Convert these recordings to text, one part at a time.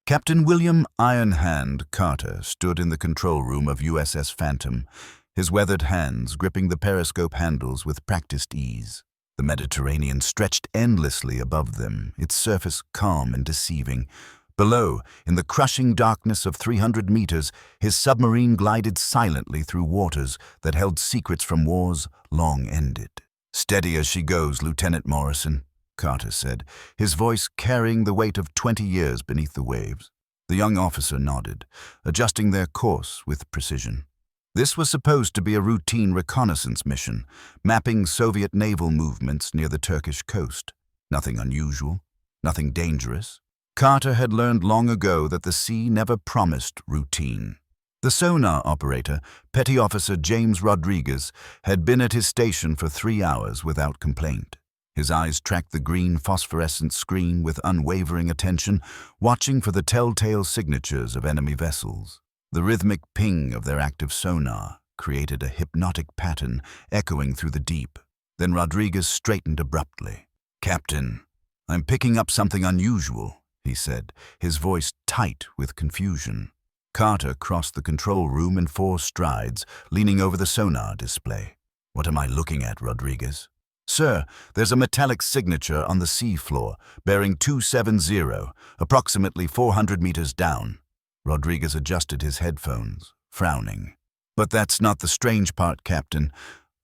Captain William Ironhand Carter stood in the control room of USS Phantom, his weathered hands gripping the periscope handles with practiced ease. The Mediterranean stretched endlessly above them, its surface calm and deceiving. Below, in the crushing darkness of 300 meters, his submarine glided silently through waters that held secrets from wars long ended. "Steady as she goes, Lieutenant Morrison," Carter said, his voice carrying the weight of 20 years beneath the waves. The young officer nodded, adjusting their course with precision. This was supposed to be a routine reconnaissance mission, mapping Soviet naval movements near the Turkish coast. Nothing unusual, nothing dangerous. Carter had learned long ago that the sea never promised routine. The sonar operator, Petty Officer James Rodriguez, had been at his station for 3 hours without complaint. His eyes tracked the green phosphorescent screen with unwavering attention, watching for the telltale signatures of enemy vessels. The rhythmic ping of their active sonar created a hypnotic pattern echoing through the deep. Then Rodriguez straightened abruptly. "Captain, I'm picking up something unusual," he said, his voice tight with confusion. Carter crossed the control room in 4 strides, leaning over the sonar display. "What am I looking at, Rodriguez?" "Sir, there's a metallic signature on the sea floor, bearing 270, approximately 400 meters down." Rodriguez adjusted his headphones, frowning. "But that's not the strange part, Captain.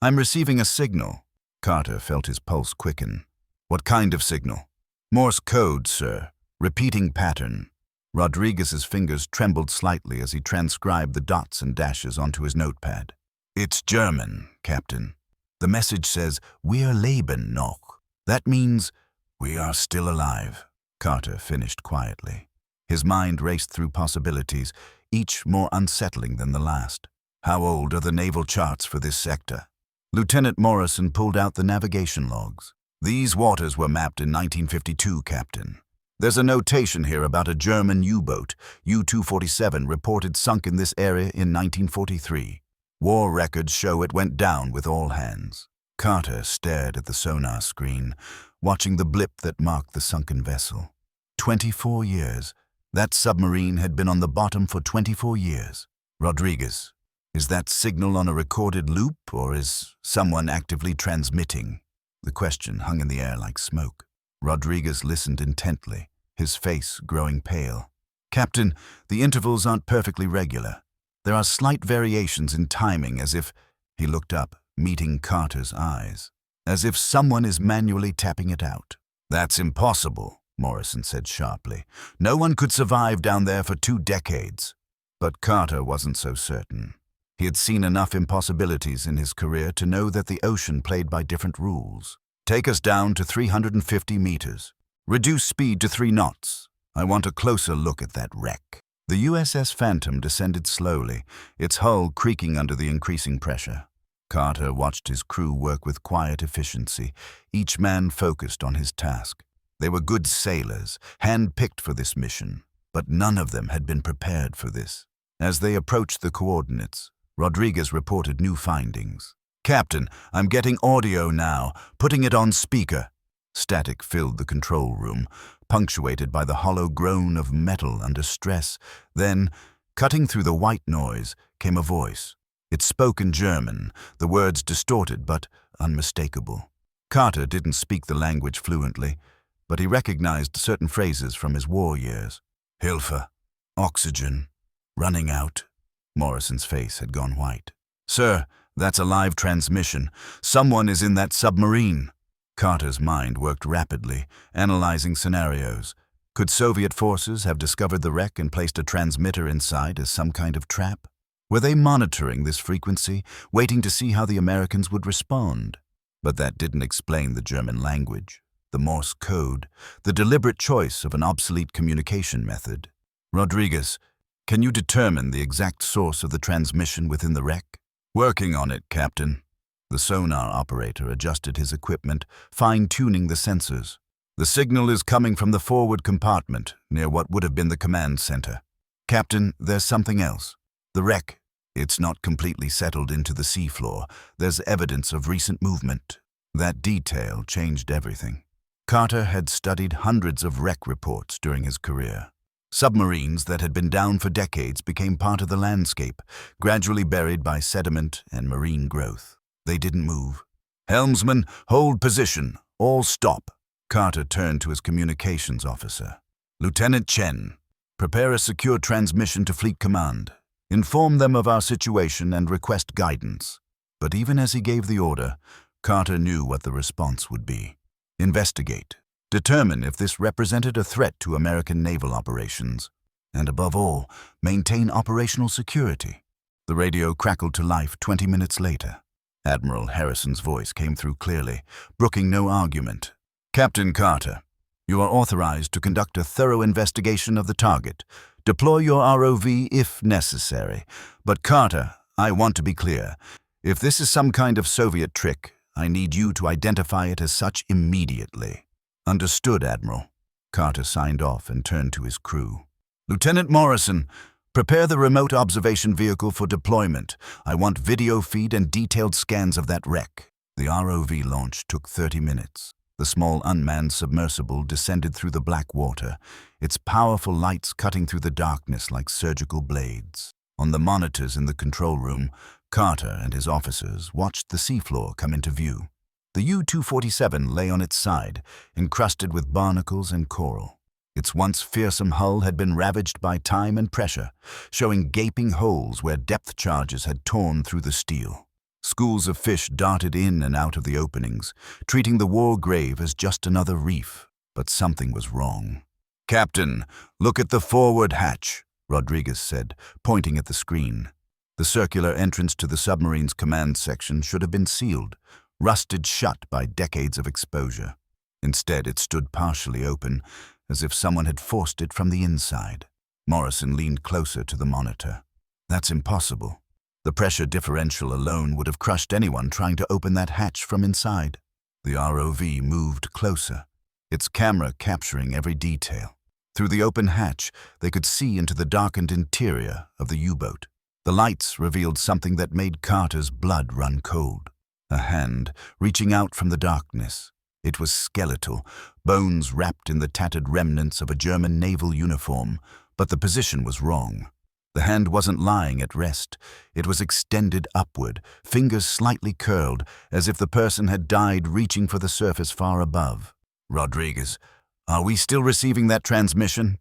I'm receiving a signal." Carter felt his pulse quicken. "What kind of signal?" "Morse code, sir. Repeating pattern." Rodriguez's fingers trembled slightly as he transcribed the dots and dashes onto his notepad. "It's German, Captain. The message says, WIR LEBEN NOch. That means, we are still alive," Carter finished quietly. His mind raced through possibilities, each more unsettling than the last. "How old are the naval charts for this sector?" Lieutenant Morrison pulled out the navigation logs. "These waters were mapped in 1952, Captain. There's a notation here about a German U-boat, U-247, reported sunk in this area in 1943. War records show it went down with all hands." Carter stared at the sonar screen, watching the blip that marked the sunken vessel. 24 years. That submarine had been on the bottom for 24 years. "Rodriguez, is that signal on a recorded loop, or is someone actively transmitting?" The question hung in the air like smoke. Rodriguez listened intently, his face growing pale. "Captain, the intervals aren't perfectly regular. There are slight variations in timing, as if—" He looked up, meeting Carter's eyes. "As if someone is manually tapping it out." "That's impossible," Morrison said sharply. "No one could survive down there for 2 decades. But Carter wasn't so certain. He had seen enough impossibilities in his career to know that the ocean played by different rules. "Take us down to 350 meters. Reduce speed to 3 knots. I want a closer look at that wreck." The USS Phantom descended slowly, its hull creaking under the increasing pressure. Carter watched his crew work with quiet efficiency, each man focused on his task. They were good sailors, hand-picked for this mission, but none of them had been prepared for this. As they approached the coordinates, Rodriguez reported new findings. "Captain, I'm getting audio now, putting it on speaker." Static filled the control room, punctuated by the hollow groan of metal under stress. Then, cutting through the white noise, came a voice. It spoke in German, the words distorted but unmistakable. Carter didn't speak the language fluently, but he recognized certain phrases from his war years. "Hilfe, oxygen, running out." Morrison's face had gone white. "Sir, that's a live transmission. Someone is in that submarine." Carter's mind worked rapidly, analyzing scenarios. Could Soviet forces have discovered the wreck and placed a transmitter inside as some kind of trap? Were they monitoring this frequency, waiting to see how the Americans would respond? But that didn't explain the German language, the Morse code, the deliberate choice of an obsolete communication method. "Rodriguez, can you determine the exact source of the transmission within the wreck?" "Working on it, Captain." The sonar operator adjusted his equipment, fine-tuning the sensors. "The signal is coming from the forward compartment, near what would have been the command center." "Captain, there's something else. The wreck, it's not completely settled into the seafloor. There's evidence of recent movement." That detail changed everything. Carter had studied hundreds of wreck reports during his career. Submarines that had been down for decades became part of the landscape, gradually buried by sediment and marine growth. They didn't move. "Helmsman, hold position. All stop." Carter turned to his communications officer. "Lieutenant Chen, prepare a secure transmission to Fleet Command. Inform them of our situation and request guidance." But even as he gave the order, Carter knew what the response would be. Investigate. Determine if this represented a threat to American naval operations. And above all, maintain operational security. The radio crackled to life 20 minutes later. Admiral Harrison's voice came through clearly, brooking no argument. "Captain Carter, you are authorized to conduct a thorough investigation of the target. Deploy your ROV if necessary. But Carter, I want to be clear. If this is some kind of Soviet trick, I need you to identify it as such immediately." "Understood, Admiral." Carter signed off and turned to his crew. "Lieutenant Morrison, prepare the remote observation vehicle for deployment. I want video feed and detailed scans of that wreck." The ROV launch took 30 minutes. The small unmanned submersible descended through the black water, its powerful lights cutting through the darkness like surgical blades. On the monitors in the control room, Carter and his officers watched the seafloor come into view. The U-247 lay on its side, encrusted with barnacles and coral. Its once fearsome hull had been ravaged by time and pressure, showing gaping holes where depth charges had torn through the steel. Schools of fish darted in and out of the openings, treating the war grave as just another reef. But something was wrong. "Captain, look at the forward hatch," Rodriguez said, pointing at the screen. The circular entrance to the submarine's command section should have been sealed, rusted shut by decades of exposure. Instead, it stood partially open, as if someone had forced it from the inside. Morrison leaned closer to the monitor. "That's impossible. The pressure differential alone would have crushed anyone trying to open that hatch from inside." The ROV moved closer, its camera capturing every detail. Through the open hatch, they could see into the darkened interior of the U-boat. The lights revealed something that made Carter's blood run cold. A hand reaching out from the darkness. It was skeletal, bones wrapped in the tattered remnants of a German naval uniform, but the position was wrong. The hand wasn't lying at rest. It was extended upward, fingers slightly curled, as if the person had died reaching for the surface far above. "Rodriguez, are we still receiving that transmission?"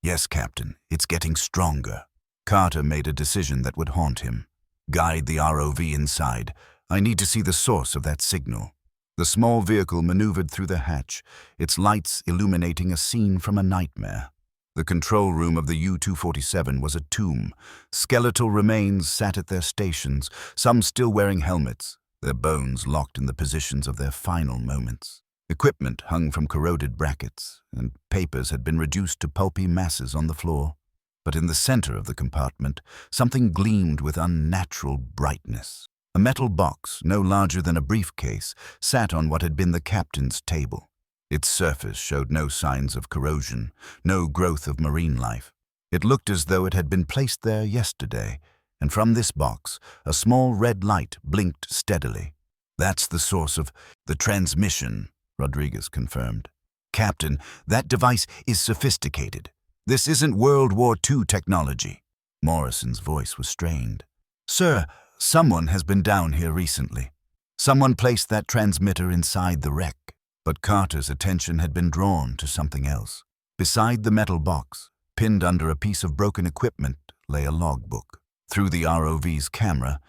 "Yes, Captain. It's getting stronger." Carter made a decision that would haunt him. "Guide the ROV inside. I need to see the source of that signal." The small vehicle maneuvered through the hatch, its lights illuminating a scene from a nightmare. The control room of the U-247 was a tomb. Skeletal remains sat at their stations, some still wearing helmets, their bones locked in the positions of their final moments. Equipment hung from corroded brackets, and papers had been reduced to pulpy masses on the floor. But in the center of the compartment, something gleamed with unnatural brightness. A metal box, no larger than a briefcase, sat on what had been the captain's table. Its surface showed no signs of corrosion, no growth of marine life. It looked as though it had been placed there yesterday, and from this box, a small red light blinked steadily. "That's the source of the transmission," Rodriguez confirmed. "Captain, that device is sophisticated. This isn't World War II technology." Morrison's voice was strained. "Sir, someone has been down here recently. Someone placed that transmitter inside the wreck." But Carter's attention had been drawn to something else. Beside the metal box, pinned under a piece of broken equipment, lay a logbook. Through the ROV's camera,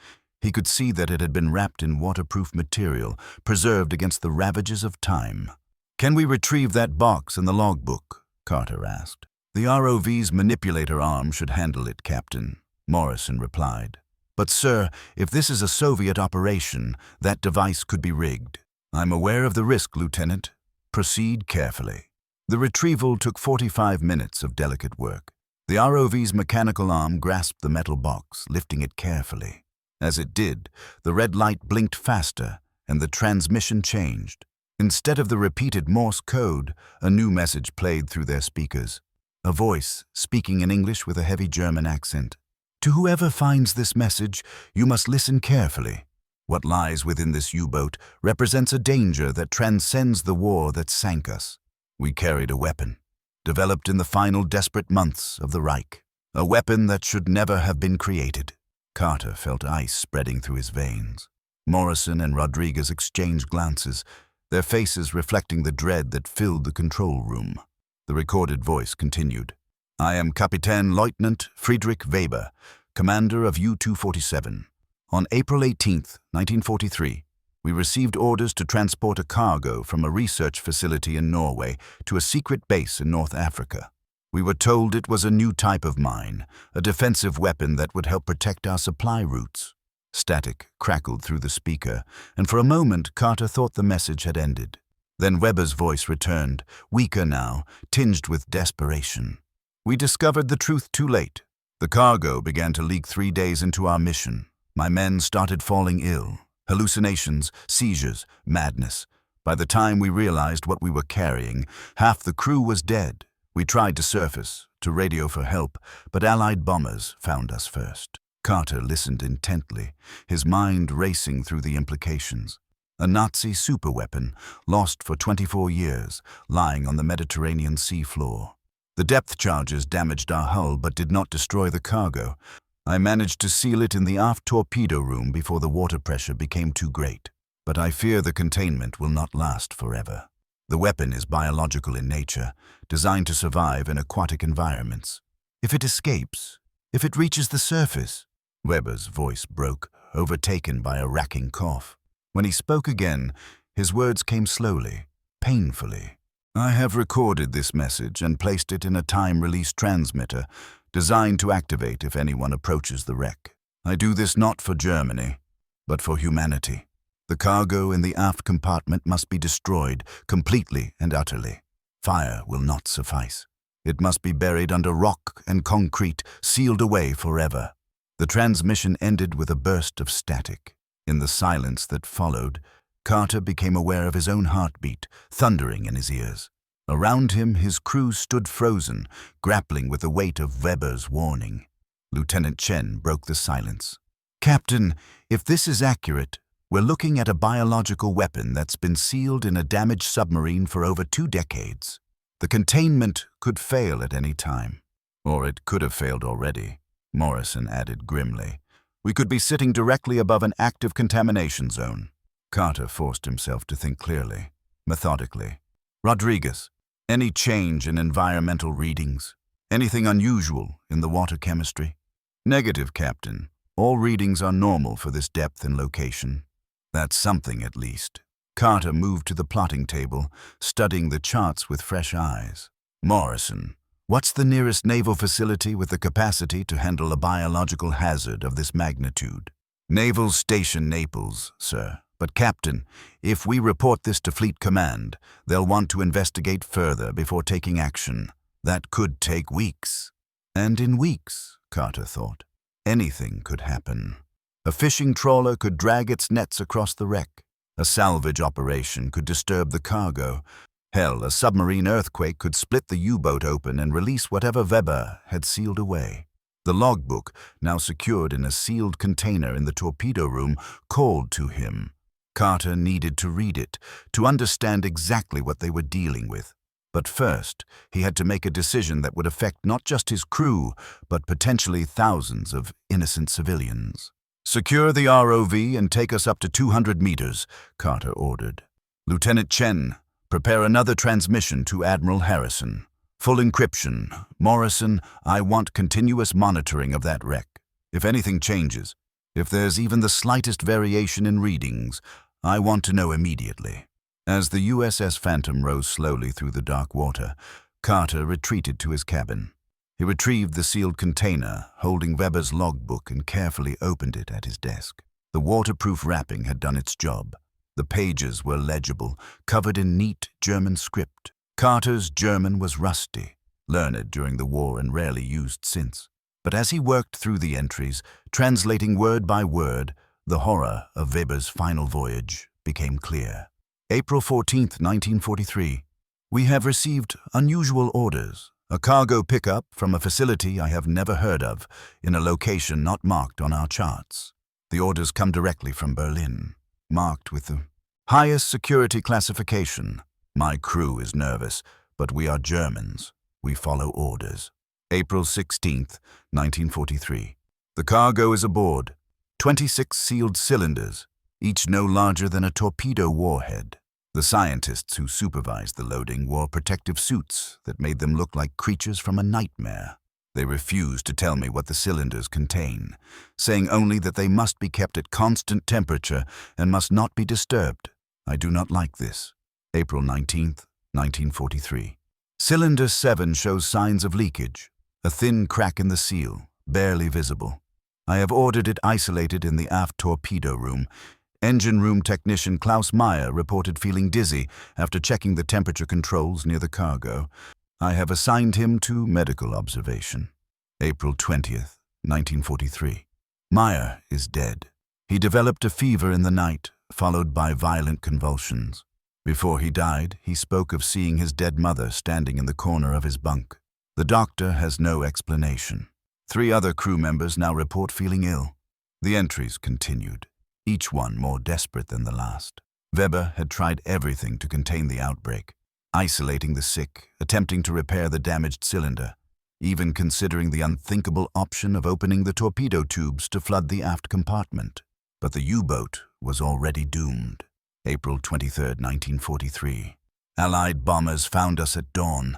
he could see that it had been wrapped in waterproof material, preserved against the ravages of time. "Can we retrieve that box and the logbook?" Carter asked. "The ROV's manipulator arm should handle it, Captain," Morrison replied. "But sir, if this is a Soviet operation, that device could be rigged." "I'm aware of the risk, Lieutenant. Proceed carefully." The retrieval took 45 minutes of delicate work. The ROV's mechanical arm grasped the metal box, lifting it carefully. As it did, the red light blinked faster, and the transmission changed. Instead of the repeated Morse code, a new message played through their speakers. A voice, speaking in English with a heavy German accent. "To whoever finds this message, you must listen carefully. What lies within this U-boat represents a danger that transcends the war that sank us. We carried a weapon, developed in the final desperate months of the Reich. A weapon that should never have been created. Carter felt ice spreading through his veins. Morrison and Rodriguez exchanged glances, their faces reflecting the dread that filled the control room. The recorded voice continued. I am Kapitän Leutnant Friedrich Weber, commander of U-247. On April 18, 1943, we received orders to transport a cargo from a research facility in Norway to a secret base in North Africa. We were told it was a new type of mine, a defensive weapon that would help protect our supply routes. Static crackled through the speaker, and for a moment Carter thought the message had ended. Then Weber's voice returned, weaker now, tinged with desperation. We discovered the truth too late. The cargo began to leak 3 days into our mission. My men started falling ill. Hallucinations, seizures, madness. By the time we realized what we were carrying, half the crew was dead. We tried to surface, to radio for help, but Allied bombers found us first. Carter listened intently, his mind racing through the implications. A Nazi superweapon, lost for 24 years, lying on the Mediterranean sea floor. The depth charges damaged our hull but did not destroy the cargo. I managed to seal it in the aft torpedo room before the water pressure became too great. But I fear the containment will not last forever. The weapon is biological in nature, designed to survive in aquatic environments. If it escapes, if it reaches the surface... Weber's voice broke, overtaken by a racking cough. When he spoke again, his words came slowly, painfully. I have recorded this message and placed it in a time-release transmitter, designed to activate if anyone approaches the wreck. I do this not for Germany, but for humanity. The cargo in the aft compartment must be destroyed completely and utterly. Fire will not suffice. It must be buried under rock and concrete, sealed away forever. The transmission ended with a burst of static. In the silence that followed, Carter became aware of his own heartbeat, thundering in his ears. Around him, his crew stood frozen, grappling with the weight of Weber's warning. Lieutenant Chen broke the silence. Captain, if this is accurate, we're looking at a biological weapon that's been sealed in a damaged submarine for over 2 decades. The containment could fail at any time. Or it could have failed already, Morrison added grimly. We could be sitting directly above an active contamination zone. Carter forced himself to think clearly, methodically. Rodriguez, any change in environmental readings? Anything unusual in the water chemistry? Negative, Captain. All readings are normal for this depth and location. That's something, at least. Carter moved to the plotting table, studying the charts with fresh eyes. Morrison, what's the nearest naval facility with the capacity to handle a biological hazard of this magnitude? Naval Station Naples, sir. But Captain, if we report this to Fleet Command, they'll want to investigate further before taking action. That could take weeks. And in weeks, Carter thought, anything could happen. A fishing trawler could drag its nets across the wreck. A salvage operation could disturb the cargo. Hell, a submarine earthquake could split the U-boat open and release whatever Weber had sealed away. The logbook, now secured in a sealed container in the torpedo room, called to him. Carter needed to read it, to understand exactly what they were dealing with. But first, he had to make a decision that would affect not just his crew, but potentially thousands of innocent civilians. Secure the ROV and take us up to 200 meters, Carter ordered. Lieutenant Chen, prepare another transmission to Admiral Harrison. Full encryption. Morrison, I want continuous monitoring of that wreck. If anything changes, if there's even the slightest variation in readings, I want to know immediately. As the USS Phantom rose slowly through the dark water, Carter retreated to his cabin. He retrieved the sealed container, holding Weber's logbook, and carefully opened it at his desk. The waterproof wrapping had done its job. The pages were legible, covered in neat German script. Carter's German was rusty, learned during the war and rarely used since. But as he worked through the entries, translating word by word, the horror of Weber's final voyage became clear. April 14, 1943. We have received unusual orders. A cargo pickup from a facility I have never heard of, in a location not marked on our charts. The orders come directly from Berlin, marked with the highest security classification. My crew is nervous, but we are Germans. We follow orders. April 16th, 1943. The cargo is aboard. 26 sealed cylinders, each no larger than a torpedo warhead. The scientists who supervised the loading wore protective suits that made them look like creatures from a nightmare. They refused to tell me what the cylinders contain, saying only that they must be kept at constant temperature and must not be disturbed. I do not like this. April 19th, 1943. Cylinder 7 shows signs of leakage, a thin crack in the seal, barely visible. I have ordered it isolated in the aft torpedo room. Engine room technician Klaus Meyer reported feeling dizzy after checking the temperature controls near the cargo. I have assigned him to medical observation. April 20th, 1943. Meyer is dead. He developed a fever in the night, followed by violent convulsions. Before he died, he spoke of seeing his dead mother standing in the corner of his bunk. The doctor has no explanation. 3 other crew members now report feeling ill. The entries continued, each one more desperate than the last. Weber had tried everything to contain the outbreak, isolating the sick, attempting to repair the damaged cylinder, even considering the unthinkable option of opening the torpedo tubes to flood the aft compartment. But the U-boat was already doomed. April 23, 1943. Allied bombers found us at dawn.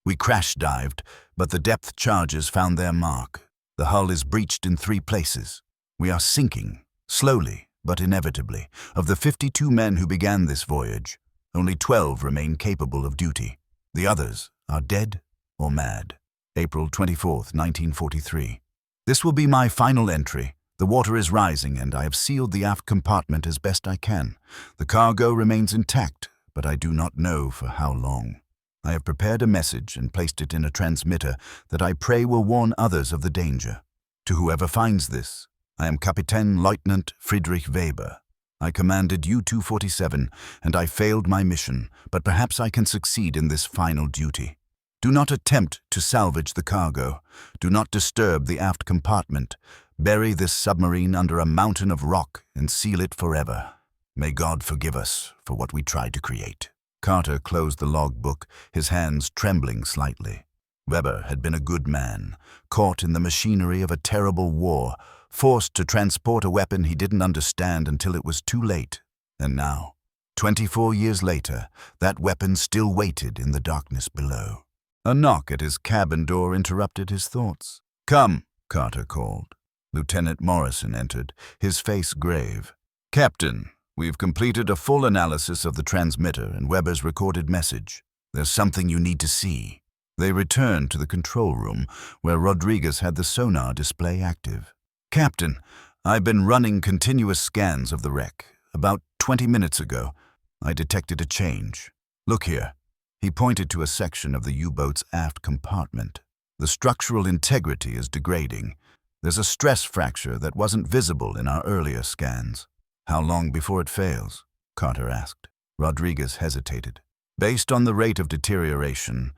We crash-dived, but the depth charges found their mark. The hull is breached in 3 places. We are sinking, slowly but inevitably. Of the 52 men who began this voyage, only 12 remain capable of duty. The others are dead or mad. April 24, 1943. This will be my final entry. The water is rising and I have sealed the aft compartment as best I can. The cargo remains intact, but I do not know for how long. I have prepared a message and placed it in a transmitter that I pray will warn others of the danger. To whoever finds this, I am Kapitän Leutnant Friedrich Weber. I commanded U-247 and I failed my mission, but perhaps I can succeed in this final duty. Do not attempt to salvage the cargo. Do not disturb the aft compartment. Bury this submarine under a mountain of rock and seal it forever. May God forgive us for what we tried to create. Carter closed the logbook, his hands trembling slightly. Weber had been a good man, caught in the machinery of a terrible war, forced to transport a weapon he didn't understand until it was too late. And now, 24 years later, that weapon still waited in the darkness below. A knock at his cabin door interrupted his thoughts. "Come," Carter called. Lieutenant Morrison entered, his face grave. "Captain, we've completed a full analysis of the transmitter and Weber's recorded message. There's something you need to see." They returned to the control room, where Rodriguez had the sonar display active. "Captain, I've been running continuous scans of the wreck. About 20 minutes ago, I detected a change. Look here." He pointed to a section of the U-boat's aft compartment. "The structural integrity is degrading. There's a stress fracture that wasn't visible in our earlier scans." "How long before it fails?" Carter asked. Rodriguez hesitated. "Based on the rate of deterioration,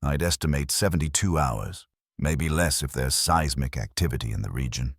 I'd estimate 72 hours, maybe less if there's seismic activity in the region."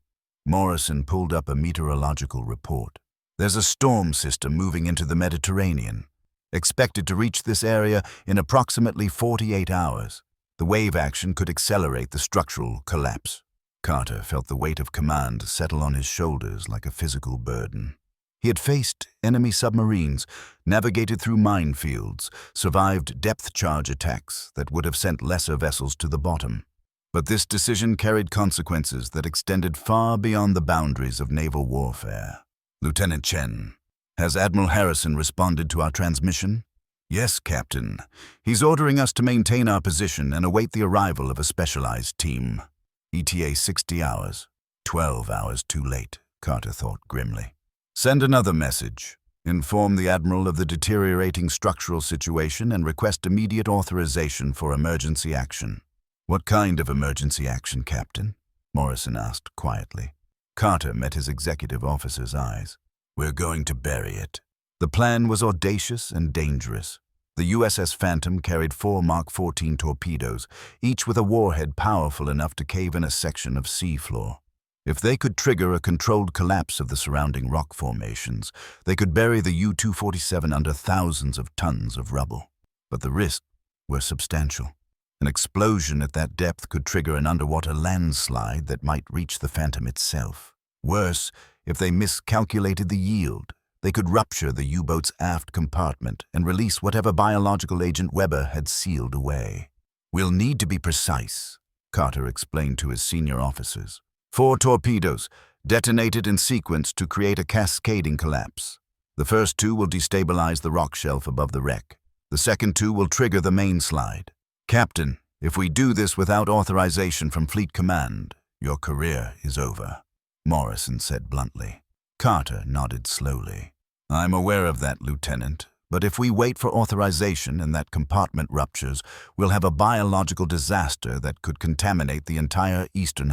Morrison pulled up a meteorological report. "There's a storm system moving into the Mediterranean, expected to reach this area in approximately 48 hours. The wave action could accelerate the structural collapse." Carter felt the weight of command settle on his shoulders like a physical burden. He had faced enemy submarines, navigated through minefields, survived depth charge attacks that would have sent lesser vessels to the bottom. But this decision carried consequences that extended far beyond the boundaries of naval warfare. "Lieutenant Chen, has Admiral Harrison responded to our transmission?" "Yes, Captain. He's ordering us to maintain our position and await the arrival of a specialized team. ETA 60 hours. 12 hours too late," Carter thought grimly. "Send another message. Inform the Admiral of the deteriorating structural situation and request immediate authorization for emergency action." "What kind of emergency action, Captain?" Morrison asked quietly. Carter met his executive officer's eyes. "We're going to bury it." The plan was audacious and dangerous. The USS Phantom carried 4 Mark 14 torpedoes, each with a warhead powerful enough to cave in a section of seafloor. If they could trigger a controlled collapse of the surrounding rock formations, they could bury the U-247 under thousands of tons of rubble. But the risks were substantial. An explosion at that depth could trigger an underwater landslide that might reach the Phantom itself. Worse, if they miscalculated the yield, they could rupture the U-boat's aft compartment and release whatever biological agent Weber had sealed away. "We'll need to be precise," Carter explained to his senior officers. 4 torpedoes, detonated in sequence to create a cascading collapse. The first 2 will destabilize the rock shelf above the wreck. The second 2 will trigger the main slide. "Captain, if we do this without authorization from Fleet Command, your career is over," Morrison said bluntly. Carter nodded slowly. "I'm aware of that, Lieutenant, but if we wait for authorization and that compartment ruptures, we'll have a biological disaster that could contaminate the entire Eastern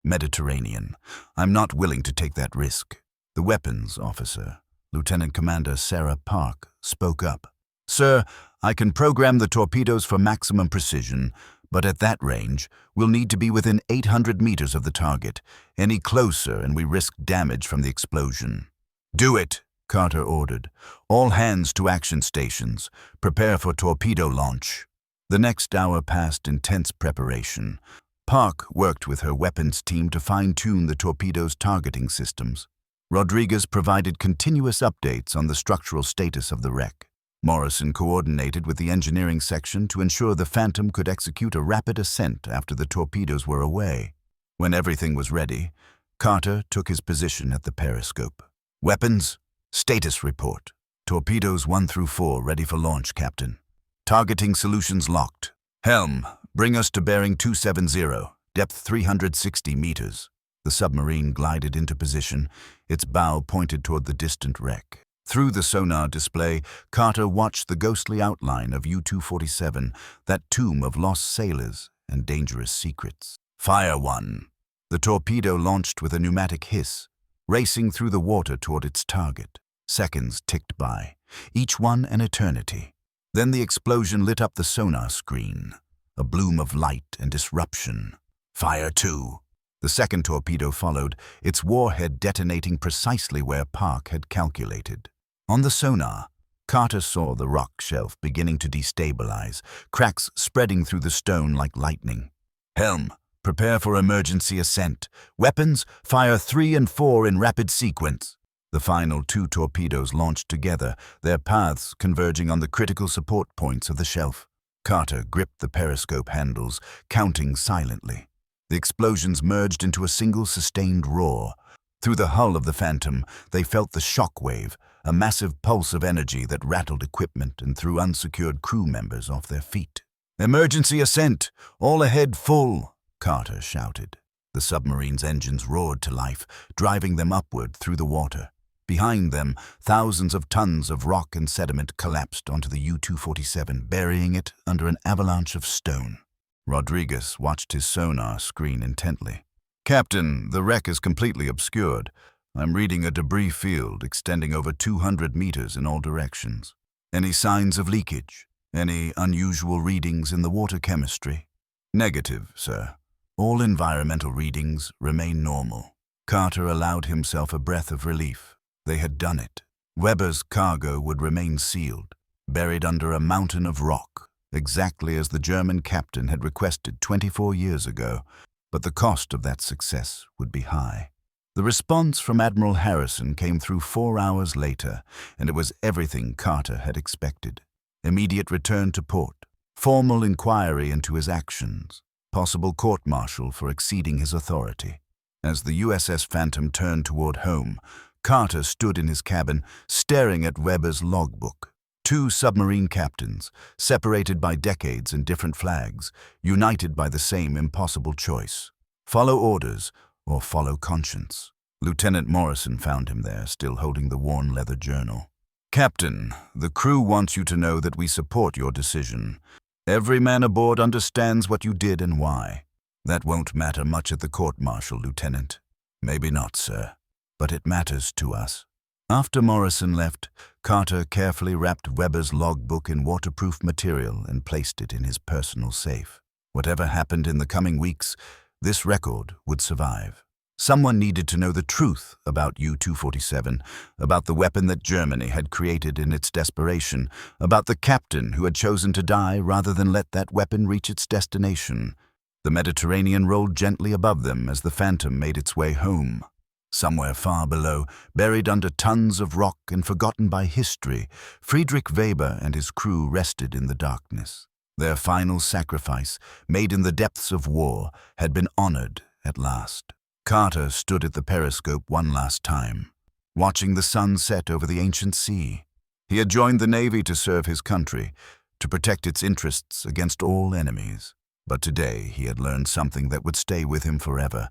Mediterranean. I'm not willing to take that risk." The weapons officer, Lieutenant Commander Sarah Park, spoke up. "Sir, I can program the torpedoes for maximum precision, but at that range, we'll need to be within 800 meters of the target. Any closer and we risk damage from the explosion." "Do it," Carter ordered. "All hands to action stations. Prepare for torpedo launch." The next hour passed in tense preparation. Park worked with her weapons team to fine-tune the torpedo's targeting systems. Rodriguez provided continuous updates on the structural status of the wreck. Morrison coordinated with the engineering section to ensure the Phantom could execute a rapid ascent after the torpedoes were away. When everything was ready, Carter took his position at the periscope. "Weapons, status report. Torpedoes 1 through 4 ready for launch, Captain. Targeting solutions locked. Helm, bring us to bearing 270, depth 360 meters. The submarine glided into position, its bow pointed toward the distant wreck. Through the sonar display, Carter watched the ghostly outline of U-247, that tomb of lost sailors and dangerous secrets. "Fire 1. The torpedo launched with a pneumatic hiss, racing through the water toward its target. Seconds ticked by, each one an eternity. Then the explosion lit up the sonar screen, a bloom of light and disruption. "Fire 2. The second torpedo followed, its warhead detonating precisely where Park had calculated. On the sonar, Carter saw the rock shelf beginning to destabilize, cracks spreading through the stone like lightning. "Helm, prepare for emergency ascent. Weapons, fire 3 and 4 in rapid sequence." The final 2 torpedoes launched together, their paths converging on the critical support points of the shelf. Carter gripped the periscope handles, counting silently. The explosions merged into a single sustained roar. Through the hull of the Phantom, they felt the shock wave, a massive pulse of energy that rattled equipment and threw unsecured crew members off their feet. "Emergency ascent! All ahead full!" Carter shouted. The submarine's engines roared to life, driving them upward through the water. Behind them, thousands of tons of rock and sediment collapsed onto the U-247, burying it under an avalanche of stone. Rodriguez watched his sonar screen intently. "Captain, the wreck is completely obscured. I'm reading a debris field extending over 200 meters in all directions. Any signs of leakage? Any unusual readings in the water chemistry?" "Negative, sir. All environmental readings remain normal." Carter allowed himself a breath of relief. They had done it. Weber's cargo would remain sealed, buried under a mountain of rock, exactly as the German captain had requested 24 years ago, but the cost of that success would be high. The response from Admiral Harrison came through 4 hours later, and it was everything Carter had expected. Immediate return to port, formal inquiry into his actions, possible court-martial for exceeding his authority. As the USS Phantom turned toward home, Carter stood in his cabin, staring at Weber's logbook. 2 submarine captains, separated by decades and different flags, united by the same impossible choice. Follow orders or follow conscience. Lieutenant Morrison found him there, still holding the worn leather journal. "Captain, the crew wants you to know that we support your decision. Every man aboard understands what you did and why. That won't matter much at the court-martial, Lieutenant." "Maybe not, sir, but it matters to us." After Morrison left, Carter carefully wrapped Weber's logbook in waterproof material and placed it in his personal safe. Whatever happened in the coming weeks, this record would survive. Someone needed to know the truth about U-247, about the weapon that Germany had created in its desperation, about the captain who had chosen to die rather than let that weapon reach its destination. The Mediterranean rolled gently above them as the Phantom made its way home. Somewhere far below, buried under tons of rock and forgotten by history, Friedrich Weber and his crew rested in the darkness. Their final sacrifice, made in the depths of war, had been honored at last. Carter stood at the periscope one last time, watching the sun set over the ancient sea. He had joined the Navy to serve his country, to protect its interests against all enemies. But today he had learned something that would stay with him forever.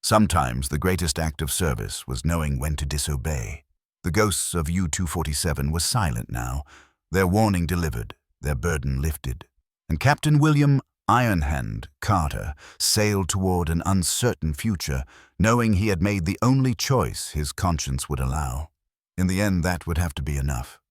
Sometimes the greatest act of service was knowing when to disobey. The ghosts of U-247 were silent now, their warning delivered, their burden lifted. And Captain William Ironhand Carter sailed toward an uncertain future, knowing he had made the only choice his conscience would allow. In the end, that would have to be enough.